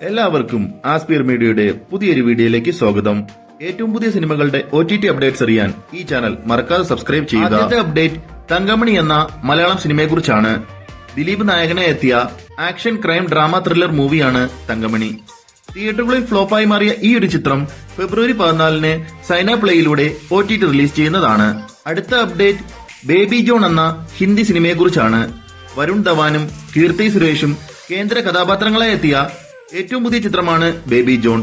എല്ലാവർക്കും ആസ്പിയർ മീഡിയയുടെ പുതിയൊരു വീഡിയോയിലേക്ക് സ്വാഗതം. ഏറ്റവും പുതിയ സിനിമകളുടെ OTT അപ്ഡേറ്റ്സ് അറിയാൻ ഈ ചാനൽ മറക്കാതെ സബ്സ്ക്രൈബ് ചെയ്യുക. ആദ്യത്തെ അപ്ഡേറ്റ് തങ്കമണി എന്ന മലയാളം സിനിമയെക്കുറിച്ചാണ്. ദിലീപ് നായകനായി എത്തിയ ആക്ഷൻ ക്രൈം ഡ്രാമ ത്രില്ലർ മൂവിയാണ് തങ്കമണി. തിയേറ്ററുകളിൽ ഫ്ലോപ്പായി മാറിയ ഈ ഒരു ചിത്രം ഫെബ്രുവരി 14 സൈന പ്ലേയിലൂടെ OTT റിലീസ് ചെയ്യുന്നതാണ്. അടുത്ത അപ്ഡേറ്റ് ബേബി ജോൺ എന്ന ഹിന്ദി സിനിമയെക്കുറിച്ചാണ്. വരുൺ ധവാനും കീർത്തി സുരേഷും കേന്ദ്ര കഥാപാത്രങ്ങളായി എത്തിയ ഏറ്റവും പുതിയ ചിത്രമാണ് Baby John.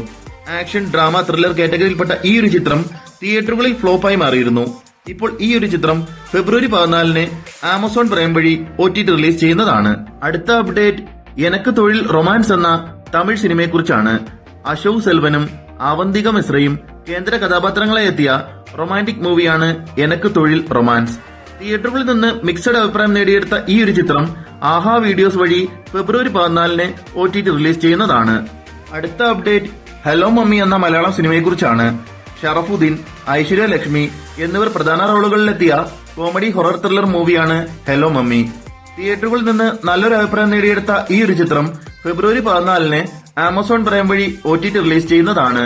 Action drama thriller കാറ്റഗറിയിൽപ്പെട്ട ഈ ഒരു ചിത്രം തിയേറ്ററുകളിൽ ഫ്ലോപ്പായി മാറിയിരുന്നു. ഇപ്പോൾ ഈ ഒരു ചിത്രം ഫെബ്രുവരി 14 ആമസോൺ പ്രൈം വഴി OTT റിലീസ് ചെയ്യുന്നതാണ്. അടുത്ത അപ്ഡേറ്റ് എനക്ക് തൊഴിൽ റൊമാൻസ് എന്ന തമിഴ് സിനിമയെക്കുറിച്ചാണ്. അശോക് സെൽവനും അവന്തിക മിശ്രയും കേന്ദ്ര കഥാപാത്രങ്ങളായി എത്തിയ റൊമാന്റിക് മൂവിയാണ് എനക്ക് തൊഴിൽ റൊമാൻസ്. തിയേറ്ററുകളിൽ നിന്ന് മിക്സഡ് അഭിപ്രായം നേടിയെടുത്ത ഈ ഒരു ചിത്രം ആഹാ വീഡിയോസ് വഴി ഫെബ്രുവരി 14 OTT റിലീസ് ചെയ്യുന്നതാണ്. അടുത്ത അപ്ഡേറ്റ് ഹലോ മമ്മി എന്ന മലയാളം സിനിമയെക്കുറിച്ചാണ്. ഷറഫുദ്ദീൻ, ഐശ്വര്യ ലക്ഷ്മി എന്നിവർ പ്രധാന റോളുകളിലെത്തിയ കോമഡി ഹൊറർ ത്രില്ലർ മൂവിയാണ് ഹലോ മമ്മി. തിയേറ്ററുകളിൽ നിന്ന് നല്ലൊരു അഭിപ്രായം നേടിയെടുത്ത ഈ ഒരു ചിത്രം ഫെബ്രുവരി 14 ആമസോൺ പ്രൈം വഴി OTT റിലീസ് ചെയ്യുന്നതാണ്.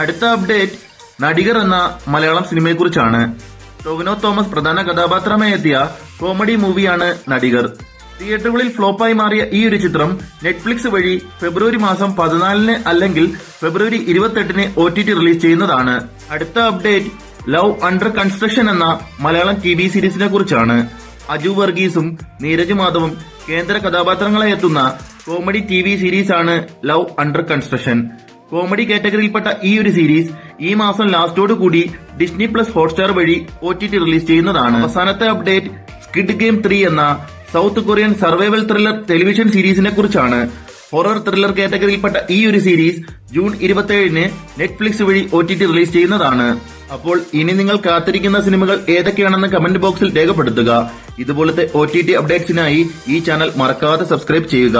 അടുത്ത അപ്ഡേറ്റ് നടികർ എന്ന മലയാളം സിനിമയെക്കുറിച്ചാണ്. ടൊവിനോ തോമസ് പ്രധാന കഥാപാത്രമായി എത്തിയ കോമഡി മൂവിയാണ് നടികർ. തിയേറ്ററുകളിൽ ഫ്ലോപ്പായി മാറിയ ഈ ഒരു ചിത്രം നെറ്റ്ഫ്ലിക്സ് വഴി ഫെബ്രുവരി 14 അല്ലെങ്കിൽ ഫെബ്രുവരി 28 OTT റിലീസ് ചെയ്യുന്നതാണ്. അടുത്ത അപ്ഡേറ്റ് ലവ് അണ്ടർ കൺസ്ട്രക്ഷൻ എന്ന മലയാളം TV സീരീസിനെ കുറിച്ചാണ്. അജു വർഗീസും നീരജ് മാധവും കേന്ദ്ര കഥാപാത്രങ്ങളായി എത്തുന്ന കോമഡി TV സീരീസാണ് ലവ് അണ്ടർ കൺസ്ട്രക്ഷൻ. കോമഡി കാറ്റഗറിയിൽപ്പെട്ട ഈ ഒരു സീരീസ് ഈ മാസം ലാസ്റ്റോടു കൂടി ഡിസ്നി പ്ലസ് ഹോട്ട്സ്റ്റാർ വഴി OTT റിലീസ് ചെയ്യുന്നതാണ്. അവസാനത്തെ അപ്ഡേറ്റ് സ്ക്വിഡ് ഗെയിം 3 എന്ന South Korean survival thriller television സീരീസിനെ കുറിച്ചാണ്. ഹൊറർ ത്രില്ലർ കാറ്റഗറിയിൽപ്പെട്ട ഈ ഒരു സീരീസ് ജൂൺ 27 നെറ്റ്ഫ്ലിക്സ് വഴി OTT റിലീസ് ചെയ്യുന്നതാണ്. അപ്പോൾ ഇനി നിങ്ങൾ കാത്തിരിക്കുന്ന സിനിമകൾ ഏതൊക്കെയാണെന്ന് കമന്റ് ബോക്സിൽ രേഖപ്പെടുത്തുക. ഇതുപോലത്തെ OTT അപ്ഡേറ്റ്സിനായി ഈ ചാനൽ മറക്കാതെ സബ്സ്ക്രൈബ് ചെയ്യുക.